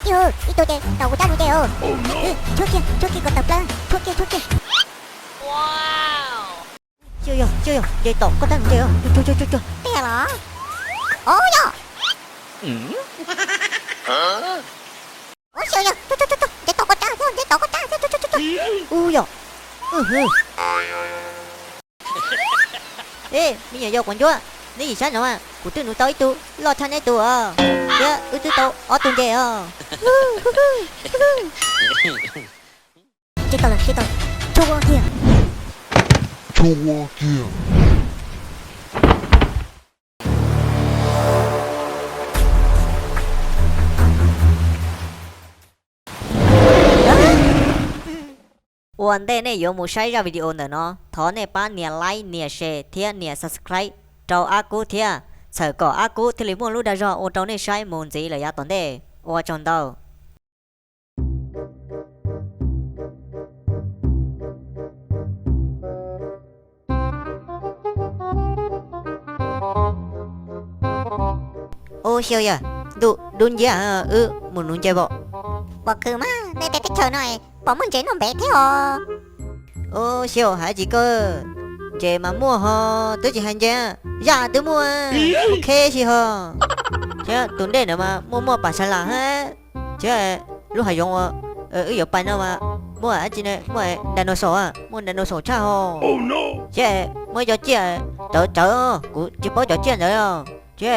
Yo, itu deh, tahu tahu deh. Cuci kau tak cuci. Wow. Chưa, dây tổ có tahu deh. Cuci. Dia lah. Oh ya. Oh chưa, dây tổ có tahu. Ya. Ê, bây giờ vô quán chúa. Ní gì sao mà, của tôi nuôi tới tôi, lo thanh ấy tôi à. Dạ, tôi ở tuần dè à. Chết tôi, chua kia.วันเดเนี่ย有冇 share ra video nữa nó, thọ này ba nè like nè share, thia nè subscribe, trâu aku thia, sợ có aku thì muốn lúc đã rõ, ô trâu này share muốn gì là ya tuần đây, ô chọn đâu. Ô siêu ya, đun gì à, muốn đun chơi bộ. Bộ cứ mà, để chờ nói, bộ muốn chơi nó bé thế hả? Ô siêu hả chị cơ, chơi mà mua hả, tôi chỉ hành chơi, dạ tôi mua, ok chị hả? Chứ tuần đây nữa mà mua bà sao là hết, chứ lúc hay dùng ở bàn đâu mà mua ở trên này mua dinosaur à, mua dinosaur cha hả? Chứ mua cho chị chở của chị bảo cho chị rồi à, chứ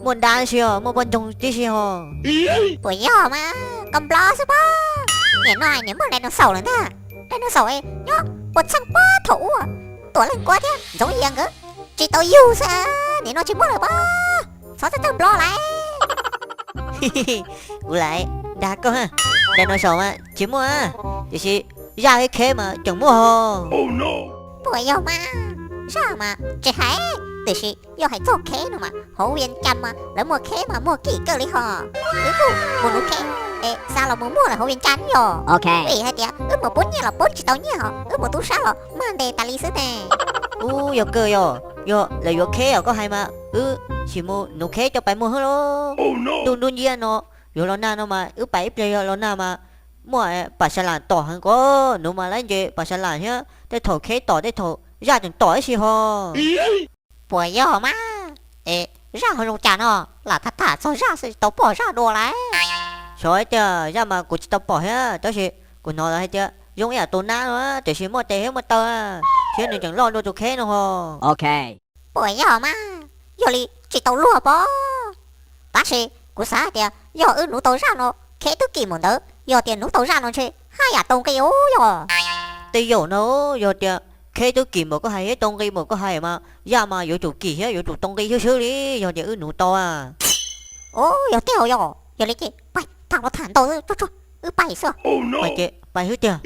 mua đan xíu, mua bên trong tí xíu hả? Buổi giờ mà cầm lo sao ba? Nhảy nói nhảy mua dinosaur nữa ta, dinosaur ấy nhá, một trăm ba thủ à, tuổi lên quá thế, giống như anh cơ, chị tôi yêu sao? Nhảy nói chị mua được ba, sao thế tôi lo lại? Ủa lại, đã có ha, dinosaur mà chị mua à, chị ra cái khế mà chẳng mua hả? Buổi giờ mà, sao mà chị hãy từ khi giờ hãy cho khế nữa mà, hậu viên chăm mà, để mua khế mà mua kỹ cơ đi hả? Mua nụ khế. Ê, sao là muốn mua là hậu viên chán rồi. Ok. Vì hai tia, một bốn nhé là bốn chỉ tao nhé hả? Một tú sao rồi, mà đề ta lý sứ nè. Giờ cơ rồi, giờ là giờ khế à có hay mà, chỉ mua nụ khế cho bạn mua hết lo. Đun gì nó, giờ lo na nó mà, bảy giờ lo na mà, mua bà sa lan tỏ hơn có, nếu mà lấy gì bà sa lan nhá, để thổi khế tỏ để thổi ra chừng tỏi gì hả? Buổi giờ mà, ê, ra hồi rồng chán hả? Là thật thả sao ra sẽ tao bỏ ra đồ lại. Rồi chứ ra mà của chị tao bỏ hết, đó chị của nó là hay chưa, giống như là tồn na nữa, để chị mua tiền hết một tờ, chứ đừng chẳng lo đồ tụ khế nữa hả? Ok. Buổi giờ mà, giờ li chỉ tao lùa bỏ. Bác sĩ, của xã tia, giờ nụ tao ra nó, khế tức kỳ một đỡ, giờ tiền nụ tao ra nó chứ, hai à tông cái ố rồi. Thì giờ nó giờ thì khế tôi kìm một cái hay hết tông cái một cái hay mà, ra mà giờ chủ kỳ hết giờ chủ tông cái xíu đi, giờ thì nụ to à. Ô, giờ tiêu rồi, giờ li chị, bay, thằng nó thản tao cho, bay sao? Bài chị, bài hết chưa?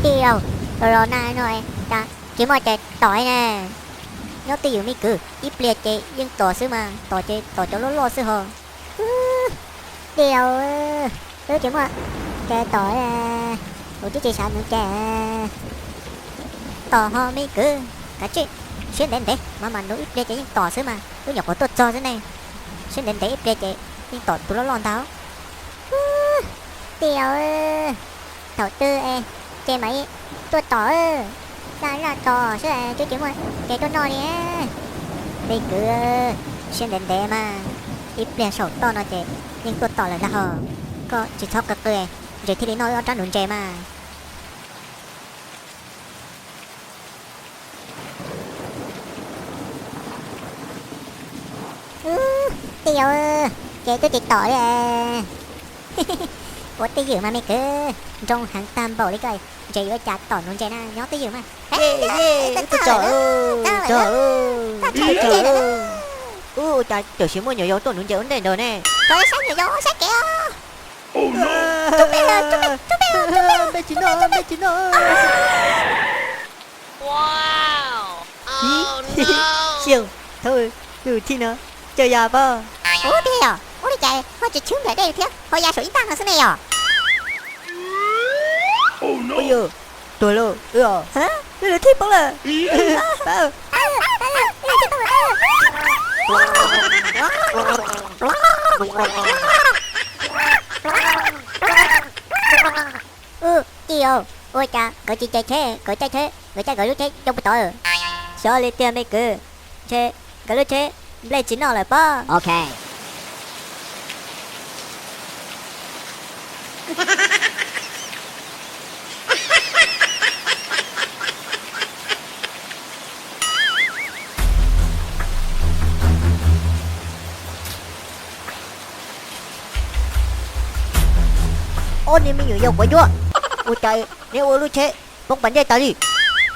Tiêu, rồi này rồi, ta chỉ mà chạy tỏi nè. Nó tiêu mi cứ, ít liệt chị, nhưng tỏi xứ mà, tỏi cho lo xứ hồ. Tiêu, tôi chỉ mà chạy tỏi nè, ủa chứ chị sao nữa chạy. Tỏi ho mi cứ, cả chị, xuyên đến đấy, mà nó ít liệt chị nhưng tỏi xứ mà, tôi nhập của tôi cho thế này. Xuyên đến đấy ít liệt chị, nhưng tỏi tôi lo tao. Tiêu, tỏi tư ê. Chị mấy tôi tỏ ra tỏ chứ là chứ mà cái tôi nói nè đây cứ xuyên đến đấy mà ít liền sổ to nó chị nhưng tôi tỏ là hờ có chỉ cho cực cười rồi thì đến nói ở trong đồn trẻ mà tiêu chị tôi chỉ tỏ là ủa tí dữ mà mày cứ trong hàng tam bảo đi coi chị ơi chặt tỏi luôn chị na nhó tí dữ mà Trời ơi trời xíu mua nhiều dấu tổn luôn chơi vấn đề rồi nè trời sáng nhiều dấu sáng kìa Bé chị nó. Wow! Oh Siêu, thôi, từ thi nó, chơi à ba. 어디에요? 우리 자 어제 춤 잘 돼요. 허야 소리 땅을 쓰네요. Ôi giờ, tuổi lô, hả? Đây là thiết bóng là. Ba. Kìa, ôi cha, cậu chị chạy thế, người cha gọi lúc thế trong buổi tối. Sao lại tiền mấy cứ? Che, cái lúc che, lấy chín nó lại ba. Ok. Ôi nên mình nhiều quá chưa? Ôi trời, nếu ôi lúc che, bóng bắn dây ta đi.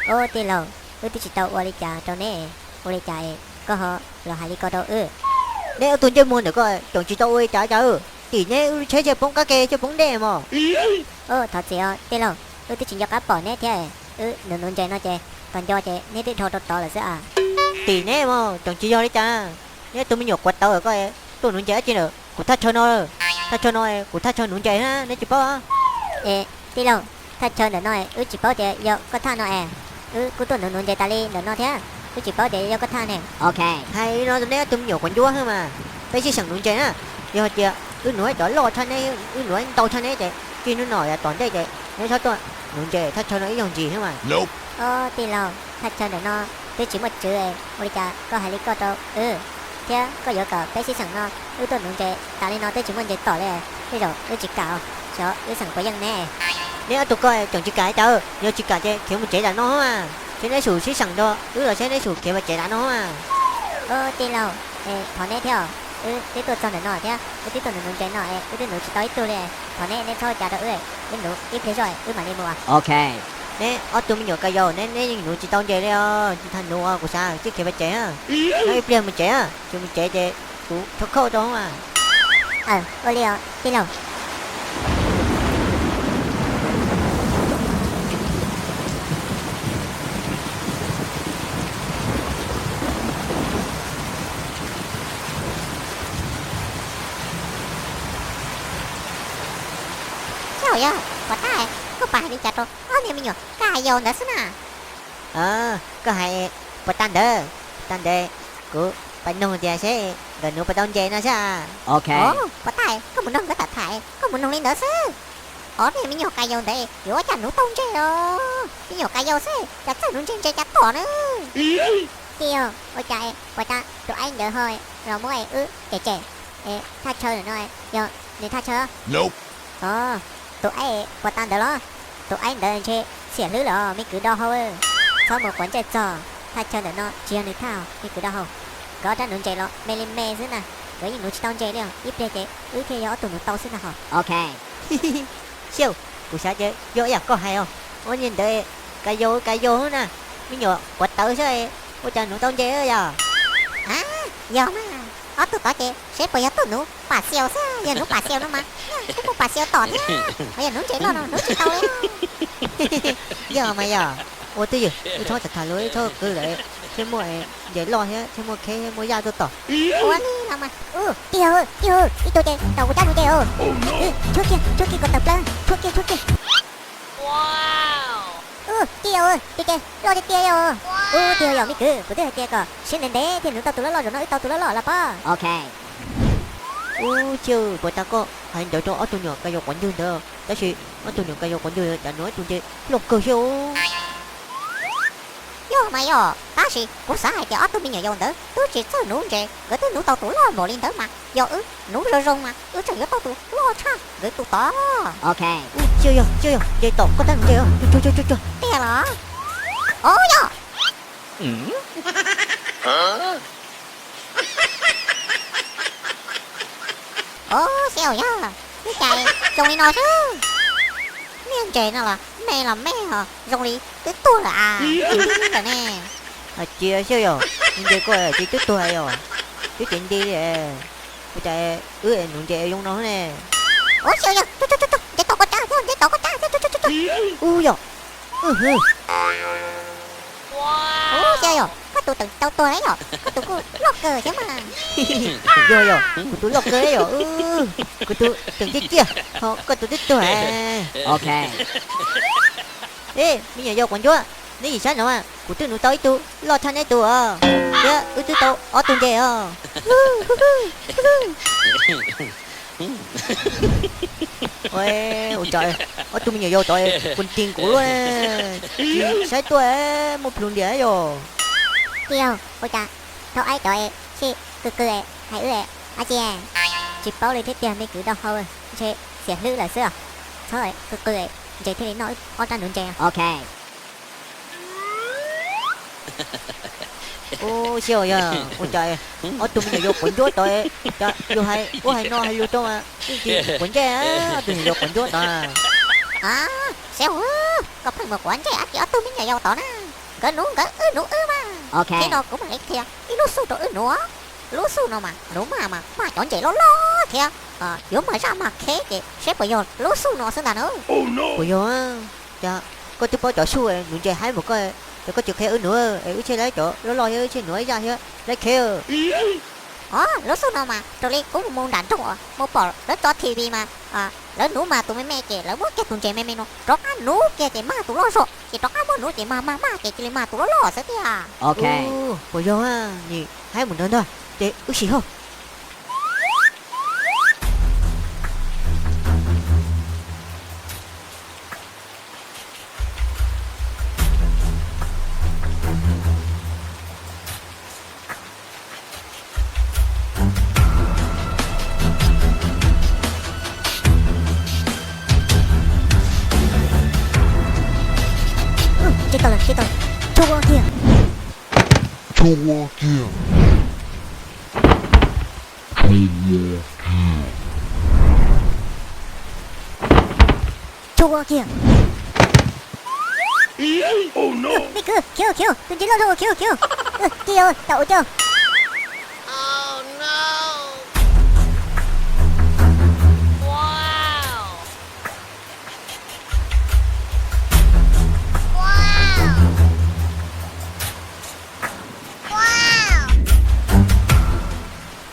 Ô tiền lâu, tôi chỉ tàu ôi cha trong này, ôi cha có họ là hai đi có đâu Nếu tôi chơi môn được coi, chẳng chỉ tao ôi trả thì nhé, chơi chơi bóng cá kê, chơi bóng đè mà. Ô thật sự tiền lâu, tôi chỉ cho cá bỏ nè thế. Nôn chạy nó chạy, còn cho chạy nè đi thò to là sao à? Thì nhé mà, chẳng chỉ do đấy cha. Nếu tôi mới nhột quạt tao rồi coi, tôi muốn chơi chứ nữa. Của thắt cho nó, của thắt cho muốn chơi ha, nếu chỉ bao. Ê, tiền lâu, thật chơi nữa nói, chỉ bảo để giờ có tha nó cô tôi nôn chạy ta đi, nó thế. Tôi chỉ bảo để giờ có tha nè. Ok. Hay nó nếu tôi nhột quạt chúa hơn mà. Bây giờ chẳng muốn chơi á. Giờ chưa, nói đó lo cho này, nói tao cho này chạy. Khi nó nói là toàn đây chạy. Nếu sao tôi muốn chơi thắt cho nó ý dùng gì nữa mà. Ô tiền lâu, thật chơi nữa nó, tôi chỉ một chữ ôi cha có hai lý có đâu. Thế có giờ cả bé sĩ sẵn nó, tôi nôn chạy ta đi nó tôi chỉ muốn chạy tỏ đây. Bây giờ tôi chỉ cào, cho sẵn có dân nè. Nếu tôi coi chẳng chỉ cái tao, nhớ chỉ cả chơi kiểu một chế là nó mà. Thế này sủ sĩ sẵn đó, là sẽ này sủ kiểu một chế là nó mà. Ô tiền lâu, thọ nè theo. Cái tôi cho nó thế, cái tôi nôn chạy nó cái tôi chỉ tới tôi đây. Thọ nè nên thôi cha đâu cái nụ ít thế rồi, mà đi mua. Ok. Nè, tôi mới nhớ cái dầu, nè nụ chỉ tao chơi đây chỉ thành nụ của sao, chứ kiểu một chế à. Nó ít liền một chế à, chứ một chế chơi, cũng thật khô đó mà. Ô liều, tiền lâu. Trời có tai, có phải đi chặt rồi. Này mình nhở, cài dầu nữa xí nè. Có hay, bắt tan đỡ, của bạn nông thì sẽ, gần nụ bắt đông chơi nó sao. Ok. Có tai, có một nông có thật thải, có một nông lên nữa xí. Này mình nhở cài dầu đây, yếu chặt nụ tông chơi rồi. Mình nhở cài dầu xí, chặt chặt nụ trên chơi chặt tỏ nữa. Kìa, ôi trời, quả ta, tụi anh đỡ hơi, rồi mỗi trẻ, tha chơi nữa nói, giờ, để tha chơi. Tụi anh, quả ta đỡ đó, tụi anh đỡ chơi, xỉa lứ đó, mình cứ đo thôi. Sau một quán chơi trò, tha chơi nữa nó, chia nữa thao, mình cứ đo thôi. Có ra nụ chơi nó, mê lên mê xứ nè, với những nụ chỉ tao chơi đi, ít đây chơi, thế gió tụi nụ tao xứ nè hả? Ok. Siêu, của sao chơi, vôอยากcó hay không? Ôi nhìn tới, cái vô nè, mình nhớ, quạt tao sao ôi trời nụ tao chơi giờ. Giờ mà, tụi tao chơi, sẽ bây giờ tụi nụ, bà xèo xá, giờ nụ bà xèo nó mà. Cái bà xèo tỏ thế, bây giờ nụ chơi nó, nụ chỉ tao đấy. Giờ mà giờ, ôi tôi thôi thật thà lối, thôi cứ để, thế mua để lo thế, thế mua cái mua da tôi tỏ. Ủa đi nào mà, kìa, đi tôi chơi, tao của tao đi chơi Trước kia còn tập lên, trước kia. Wow! Kìa, kìa, lo đi kìa kìa rồi, cái của tôi kìa cơ, xin đến đấy, thì nụ tao tụi nó lo rồi, nó tao tụi nó lo là ba. Ok. Chứ, bọn ta có, hành đợi cho tôi nhỏ cái quán dương đó, đó chứ, tôi nhỏ cái quán dương đã nói tôi chơi, lục cơ siêu. Yo mày ta chỉ cũng xã hai cái tôi bị nhảy dòng đó, tôi chỉ chơi nụ chơi, cái tôi nụ tao tụi lo bỏ lên đó mà, yo nụ rơi rong mà, trời tao tụi lo cha, cái tụi to. Ok. Chưa rồi, chơi tổ có thằng chơi không? Chưa. Tiếc hả? Yo. Xèo ya, cái chạy, trông đi nói chứ. Miếng chơi nó là mẹ hả, rong đi, cái tôi là cái nè. Chia siêu rồi, nhưng chơi coi chơi tức tuổi rồi, chứ chuyện đi để, bây giờ nụ chơi dùng nó nè. ủa siêu giờ chạy tổ có cha chạy tổ có cha u yo hừ ủa siêu giờ có tụi từng tao tôi đấy rồi có tụi cô lóc cờ chứ mà yo yo của tôi lọc cái yo của tôi từng cái kia họ có tôi tôi ok ê bây giờ yo còn chúa nếu gì sao nữa mà của tôi nuôi tới tôi lo thanh ấy tôi dạ tôi tôi ở tuần về ôi trời ở tôi bây giờ vô tội quân tiền của luôn sai tôi một luôn đĩa rồi kiều ôi cha thôi ai tội chị cười hãy ơi à chị chị bảo lên thế tiền đi cứ đâu thôi chị sẽ nữ là xưa thôi cười chị thế nói ở trên đường chè ok ô siêu giờ ôi trời ở tôi bây giờ vô quần chúa tội trời vô hay có hay no hay vô trong à quần che á tôi vô quần chúa tội à sao có phải một quán trẻ chị ở tôi bây giờ vô tội nè cái nú mà ok cái nó cũng là kia cái nú su tội nữa lú su nó mà đúng mà chọn chị lo kìa nếu mà ra mà khé chị xếp vào vô lú su nó xứng nữa ôi vô á dạ có chút bao chỗ su ấy nụ chơi hai một cái rồi có chữ khe nữa ấy chơi lấy chỗ nó lo hơi chơi nữa ra hết lấy khe lú su nó mà rồi đi cũng muốn đàn trộn mua bỏ nó cho TV mà lỡ nú mà tụi mẹ chị lỡ muốn cái tụi chị mẹ nó rõ nú kia chị mà tụi lo sợ chị rõ muốn nú chị mà chị mà tụi lo sợ thế à ok ôi vô á nhỉ hai một đơn thôi chị ước gì không chết rồi chua kìa chua kìa Oh no! Mày cứ kêu đừng chỉ lo thôi kêu kêu tậu chưa Oh no! Wow! Wow! Wow!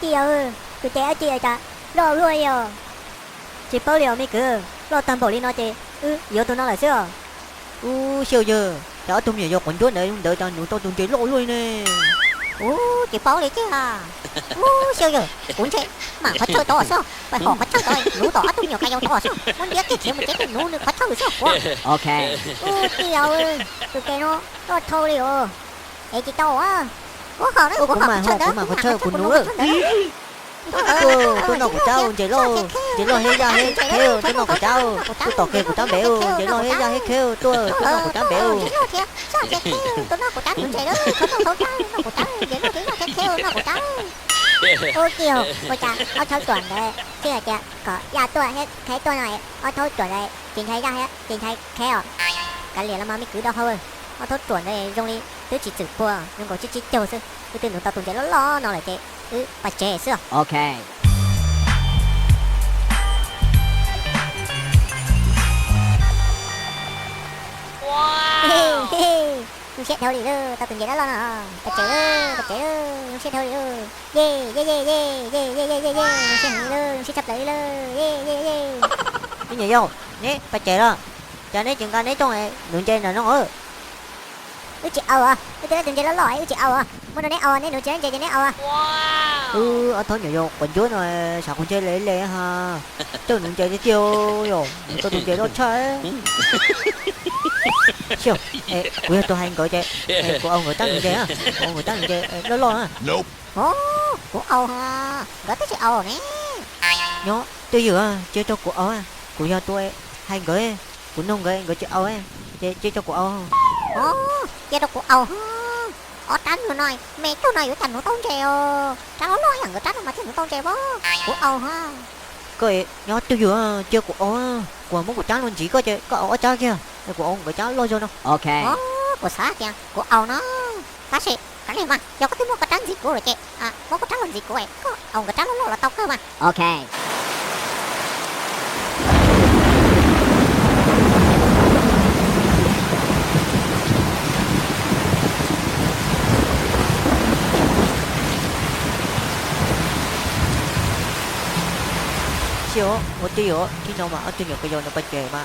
kêu tụi trẻ chị ta lo luôn rồi chị bảo liệu mày cứ lo toàn bộ đi nói chị yếu tụi nó là sao siêu giờ đó tôi bây giờ vô quần chúa này đợi tao nụ tôi chơi lỗi luôn nè chị bảo đi chứ siêu giờ cuốn chị mà phải chơi to sao phải họ phải chơi to nụ to tôi nhiều cái to sao muốn biết cái chuyện mà cái nụ phải chơi sao ok kêu tụi cái nó thôi đi ê chị to á của họ đấy của họ phải chơi của nụ tôi nó của cháu chỉ lo hết ra hết kêu tôi nó của cháu tôi tỏ kêu của cháu béo chỉ lo hết ra hết kêu tôi nó của cháu béo tôi nó của cháu cũng chạy đó tôi nó của cháu nó của cháu chỉ nó kêu nó của cháu ôi kiều ôi cha ở thôi tuần đấy chứ là cha có nhà tôi hết thấy tôi này ở thôi tuần đấy chính thấy ra hết chính thấy kêu cái liền là mà mới cứ đâu thôi ở thôi tuần đấy rong đi tôi chỉ chửi bùa nhưng có chỉ châu chứ tôi tin tao tuần chạy lo nó lại chạy bà trẻ xưa ok Wow! Nó sẽ theo đi nữa, tao từng vậy đó lo nè. Bà trẻ nó sẽ theo đi nữa. Nó sẽ hưởng nữa, nó sẽ sắp lại nữa. cái gì vô nè phải chạy đó cho nên chúng ta nấy trong này đường trên là nó ở Chị à, tôi từng vậy đó lo, chị à. Muốn nó nét nét nữa chơi nét à. Wow! ở thôi nhỏ vô quần chúa này sao con chơi lễ lễ ha tôi đường chơi đi tiêu rồi tôi đường chơi đó chơi siêu ê quý tôi hay gọi chơi của ông người ta đường chơi á ông người ta đường chơi đó lo á Của Âu ha. Gọi tới chị Âu nè. nhó tôi vừa chơi cho của ông của nhà tôi hay gọi của nông gọi chị Âu chơi cho của ông Chơi đâu của Âu ha. Tránh rồi nói, mẹ tôi nói thành nó tốn treo. Tránh nó nói rằng người tránh mà thành nó tốn treo bó. Của Âu ha. cái nhó tôi vừa chơi của ông của một của cháu luôn chỉ có chơi có ông ở cháu kia của ông của cháu lo cho nó ok Của xã kìa, của Âu nó. Ta sẽ cái này mà, do có tiếng một cái trắng gì của rồi chị. Một cái trắng làm gì của em. Ông cái trắng nó là tao cơ mà. ok yo một tí yo khi nào mà ở trên cái yo nó bắt chơi mà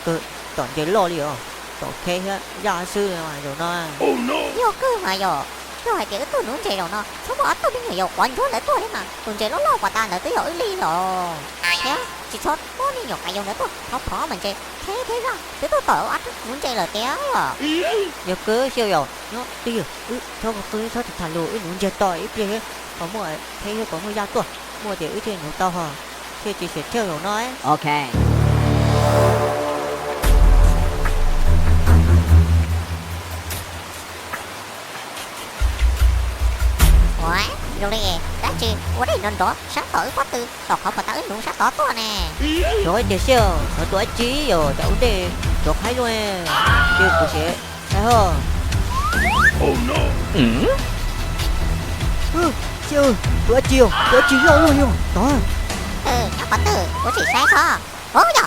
cứ toàn chơi lo đi yo toàn khe hết gia sư mà rồi nó Yo cơ mà yo. Yo hay cái tôi muốn chơi rồi nó. Sao mà tôi biết nhiều quanh thôi lại tôi đấy mà. Tôi chơi lo quả ta là tôi ở ly rồi. Thế chỉ cho có đi nhiều cái yo nữa tôi. Nó khó mình chơi. Thế ra. Thế tôi tỏ ắt muốn chơi là té rồi. yo cứ siêu yo nó tí yo cho tôi cho thằng lùi muốn chơi tỏi ít chơi có một thấy có một gia tuổi mua để ít chơi nó to hả thì chỉ sẽ chơi rồi nó ấy Ok. Ủa, rồi đi, đã chi, ủa đây nên đó, sát tới quá tư, đọc không mà tới luôn sát tới to nè. rồi để siêu nó tuổi chí rồi đâu để chọc hay luôn siêu của sẽ thấy không siêu tuổi chí rồi luôn đó Nhóc bắn tử, ủa chỉ sai khó. Ủa nhở,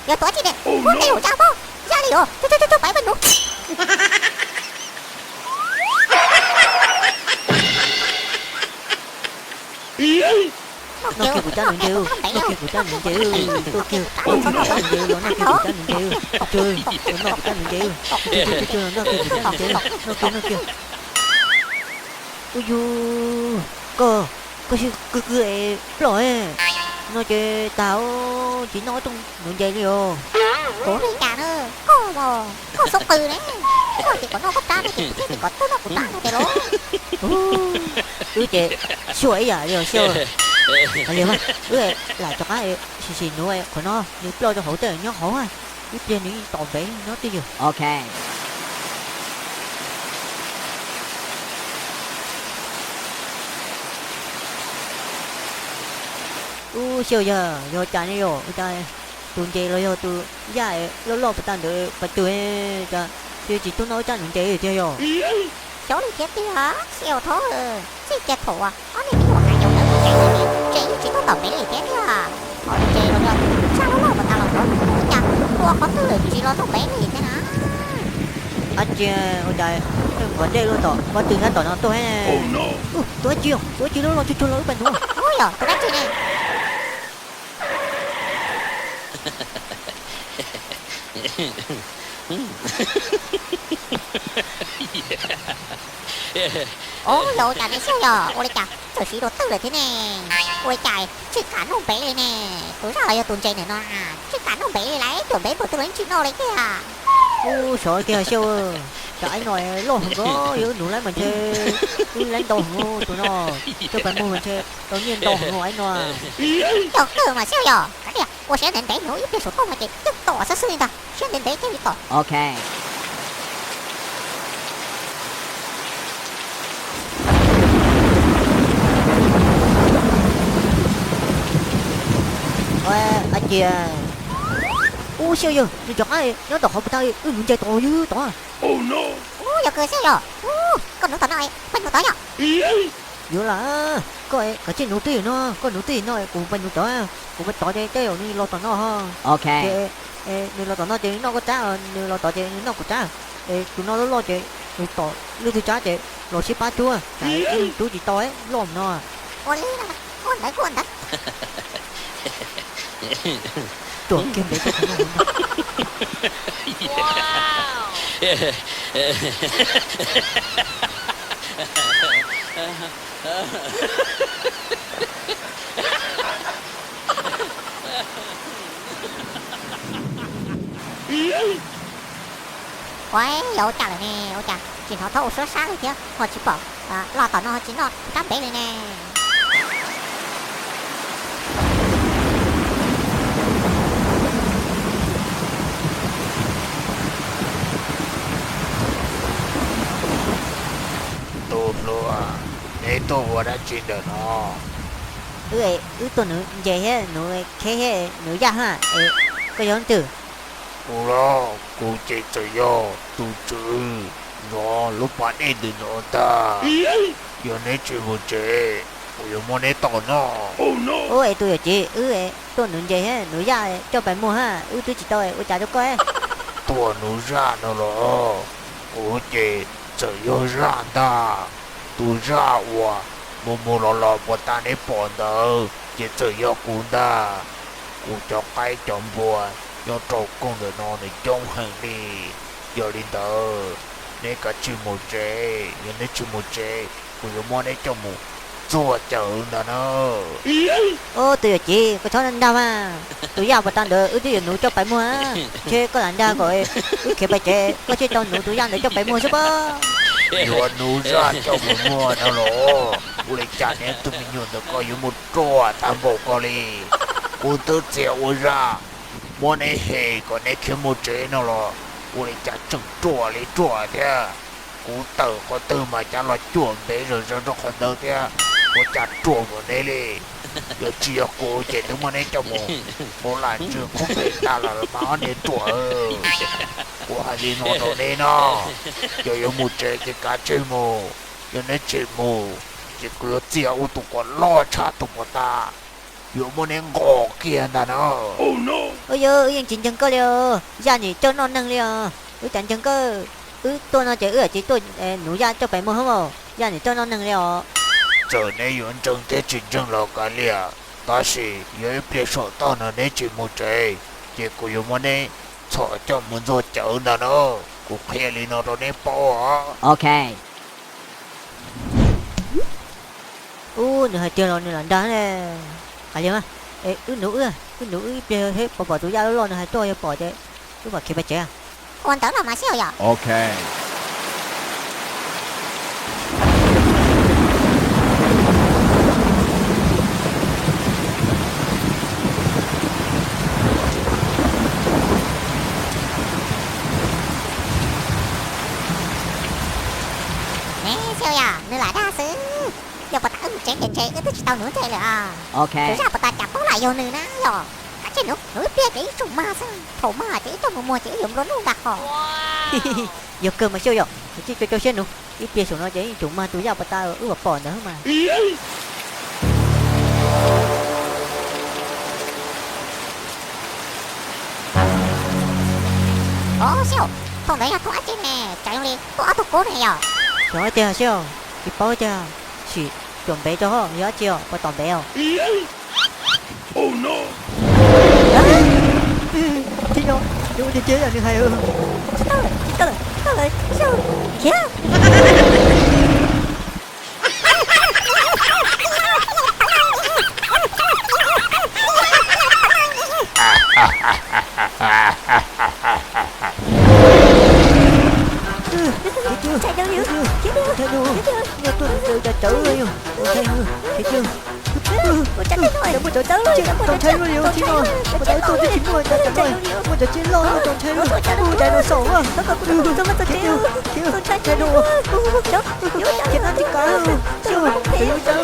giờ tuổi chi nè, ủa đây ủa chào bố, ra đi ủa, cho bảy bên đúng. nó kêu của cha mình kêu nó kêu của cha mình kêu tôi kêu nó kêu của cha mình kêu nó kêu của cha mình kêu chơi nó của cha mình kêu chơi nó kêu của cha mình kêu nó kêu ui du có gì cứ ấy rồi nó chơi tao chỉ nói trong nó chơi đi rồi Ủa đi cả nữa, có sốc từ đấy. Có thì có nó có ta thì có tôi nó của ta nó thế đó. cứ chơi sủi à rồi siêu liền mà lại cho cái xì nữa của nó nếu lo cho hỗ trợ nhóc hổ à ít tiền những tòn bé nó tiêu Ok. siêu giờ rồi trả đi rồi ta tuần chơi rồi tu dài lo phải tan được phải tuổi cha thì chỉ tôi nói cha những chơi thì rồi Chỗ này chết đi hả? Siêu thố Chị chết thủ à? Có này biết một hai dòng nữa chạy chị có tầm bé này chết đi à? Họ đi chơi rồi rồi. Sao nó lo mà ta lòng đó? Chà, cô có tư chị lo tầm bé này thế nào? anh chị ôi trời vấn đề luôn tỏ có từ hết tỏ nó tôi hay tôi chưa lo cho nó bên đúng không Ôi giời, tôi đánh chị này. Ôi dồi chà này sao giờ? Ôi chà, trời sĩ đồ tư là thế nè. Ôi trời, chị cắn ông bé này nè. Tối rồi tuần chơi này nó à. Chị cắn ông bé này lấy, chuẩn bé của tôi đánh chị nó lấy kìa. trời kìa siêu cái nói lo không có yếu đủ lấy mình chơi lấy đồ không tụi nó cho bạn mua mình chơi tự nhiên đồ không ấy nó Trời cơ mà sao giờ? Cái kìa, ôi sẽ đến bé nó ít cái số to mà chị. Tức tỏ sát sư ta. Sẽ đến bé cái gì tỏ. ok anh chị à siêu giờ đi chọn ai nó tỏ không tay mình chơi to dữ tỏ Ôi giờ cơ sao giờ? Con nó tỏ nói, bên nó tỏ nhở? dữ là có trên nụ tiền nó có nụ tiền nó cùng bên nụ tỏ cùng bên tỏ đây cái rồi đi lo tỏ nó ha Ok. nên lo tỏ nó chơi nó có trả nên lo tỏ chơi nó có trả tụi nó lo chơi tụi tỏ lưu thứ trả chơi lo ship ba chua cái chú chỉ to ấy lo nó Ôi lý là con đấy con đấy. chuẩn kiếm đấy cho nó Wow. Ôi dồi chà này nè, ôi chà. Chỉ nó thấu sớt sáng rồi chứ. Họ chỉ bảo lo tỏ nó chỉ nó cắm bé này nè. Tôm luôn Nè tôm vào đã chuyện được nó tụi nữ vậy hết nữ khé hết nữ ra ha có giống từ Cô lo Cô chạy tới yo Tu chữ Nó lúc bạn ấy từ nó ta Giờ nè chuyện một chế Cô yếu mô nè tỏ nó ôi tôi ở chị tụi nữ vậy hết nữ ra cho bạn mua ha tôi chỉ tôi trả cho coi Tùa nó ra nó lo Cô chạy Chạy yo ra ta Tu ra wa Mô mô lo lo Bò ta nè bỏ đâu Chạy chạy yo cú ta กูcho cái chọn bùa do trâu con đời nó này trong hàng đi giờ đi tờ nếu cả chữ một chế giờ nếu chữ một chếกูจะมองได้จมูกจั่วเจอนะเนอะ ô tôi chị có cho nên đau mà tôi già bắt được thì nụ cho phải mua chứ có lần ra rồi khi phải chế có chứ cho nụ tôi già để cho phải mua chứ bơ โยนหนูราเจ้ามัวมัวนะหรอกูเลยจานเนี่ยตุ้มยนต์ก็อยู่หมดตัวตามบอกก็เลยกูตื่นเสียวรามัวในเฮก็ในเข้มหมดเจนะหรอกูเลยจานจังจั่วเลยจั่วเถอะกูตื่นก็ตื่นมาจานเราจั่วเบรอจะต้องคนเดินเถอะกูจัดจั่วหมดเลยเดี๋ยวเจียกูเจ็ดถึงมันในจมูกโบราณเจอเขาเป็นตาละมาเนี่ยจั่วกูหาดีนอนตรงนี้เนาะ giờ有một chế cái cá chơi mù giờ nó chơi mù chỉ cứ tiêu tụ còn lo cha tụ của ta giờ muốn nên ngỏ kia nè nó ôi giời yên chính chân cơ liều già nhỉ cho non nâng liều chẳng chân cơ tôi nó chỉ chỉ tôi nụ ra cho phải mua không già nhỉ cho non nâng liều giờ này yuan chân thế chính chân lo cả liền ta chỉ giờ biết sợ ta nó nên chỉ một chế chỉ cứ giờ muốn nên sợ cho muốn rồi chở nè nóกูเคลียร์ลีนอร์ในปอ okay nửa hai tiếng rồi nửa lần đó này phải chưa ê nụ bây hết bỏ tụi ra lo nửa hai tôi bỏ chứ cứ bảo kia phải chơi à 我等了嘛笑呀， Okay. 哎笑呀，你来大师，要不打这点这，都知道你这了啊。 okay 只是不打假不来有你呢哟，而且你别给种嘛生，头嘛这种么这用着弄的好。 giờ cơ mà siêu rồi chỉ cho xem nữa ít bia xuống nó chỉ chúng mà tụi ra bắt ta ước bỏ nữa mà 哦笑，同你呀同阿姐呢，再用你多阿多过呢哟。 rồi chờ siêu ít bao chờ chỉ chuẩn bị cho họ nhớ chiều bắt tỏng béo Oh no. chị nó đúng đi chơi là như hay hơn Tao lại sao? Kia. Chạy đâu nhỉ? thấy luôn nhớ tôi đã trở rồi thấy chưa Một trận thôi, một trận tới, Trông thấy luôn nhiều chị ơi Một đứa tôi với chính người ta chẳng rồi Một đứa chiến lo trông thấy luôn Chạy đồ sổ à Chạy đồ Chiến ăn thì cá Chưa Chạy đồ